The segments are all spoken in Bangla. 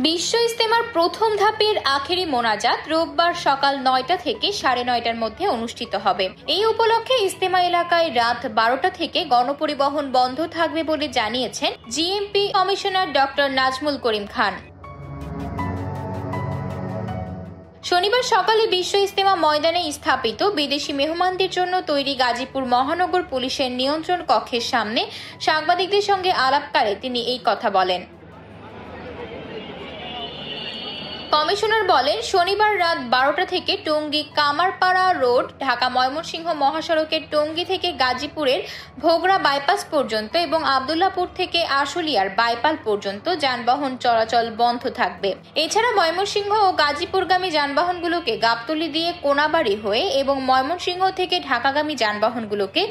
বিশ্ব ইজতেমার প্রথম ধাপের আখেরি মোনাজাত রোববার সকাল ৯টা থেকে ৯:৩০টার মধ্যে অনুষ্ঠিত হবে। এই উপলক্ষে ইজতেমা এলাকায় রাত ১২টা থেকে গণপরিবহন বন্ধ থাকবে বলে জানিয়েছেন GMP commissioner doctor Nazmul Karim Khan. শনিবার সকালে বিশ্ব ইজতেমা ময়দানে স্থাপিত বিদেশি মেহমানদের জন্য তৈরি গাজীপুর মহানগর পুলিশের নিয়ন্ত্রণ কক্ষের সামনে সাংবাদিকদের সঙ্গে আলাপকালে তিনি এই কথা বলেন। কমিশনার বলেন, শনিবার রাত ১২টা থেকে টঙ্গী কামারপাড়া রোড ঢাকা ময়মনসিংহ মহাসড়কের টঙ্গী থেকে গাজীপুরের ভোগড়া বাইপাস পর্যন্ত এবং আব্দুল্লাহপুর থেকে আশুলিয়ার বাইপাল পর্যন্ত যানবাহন চলাচল বন্ধ থাকবে। এছাড়া ময়মনসিংহ ও গাজীপুরগামী যানবাহনগুলোকে গাবতলী দিয়ে কোনাবাড়ি হয়ে এবং ময়মনসিংহ থেকে ঢাকাগামী যানবাহনগুলোকে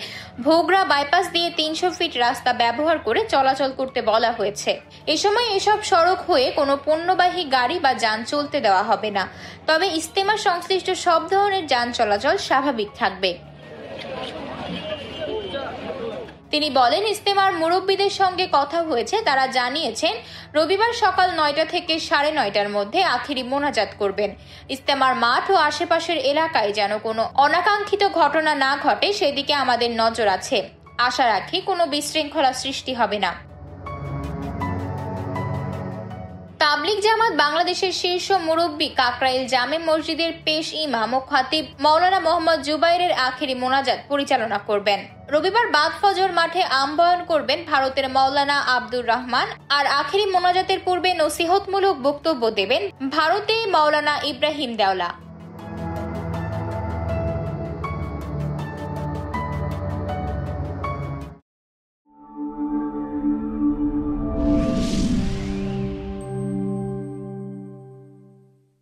ভোগড়া বাইপাস দিয়ে ৩০০ ফিট রাস্তা ব্যবহার করে চলাচল করতে বলা হয়েছে। এ সময় এসব সড়ক হয়ে কোনো পণ্যবাহী গাড়ি বা যান চলতে দেওয়া হবে না, তবে ইজতেমা সংশ্লিষ্ট সব ধরনের যান চলাচল স্বাভাবিক থাকবে। তিনি বলেন, ইজতেমার মুরব্বীদের সঙ্গে কথা হয়েছে, তারা জানিয়েছেন রবিবার সকাল ৯টা থেকে ৯:৩০টার মধ্যে আখেরি মোনাজাত করবেন। ইজতেমার মাঠ ও আশেপাশের এলাকায় যেন কোনো অনাকাঙ্ক্ষিত ঘটনা না ঘটে সেদিকে আমাদের নজর আছে। আশা রাখি কোনো বিশৃঙ্খলা সৃষ্টি হবে না। তাবলিগ জামাত বাংলাদেশের শীর্ষ মুরব্বী কাকরাইল জামে মসজিদের পেশ ইমাম ও খতিব মাওলানা মোহাম্মদ জুবাইরের আখেরি মোনাজাত পরিচালনা করবেন। রবিবার বাদ ফজর মাঠে আমবয়ান করবেন ভারতের মাওলানা আব্দুর রহমান, আর আখেরি মোনাজাতের পূর্বে নসিহতমূলক বক্তব্য দেবেন ভারতে মাওলানা ইব্রাহিম দেওলা।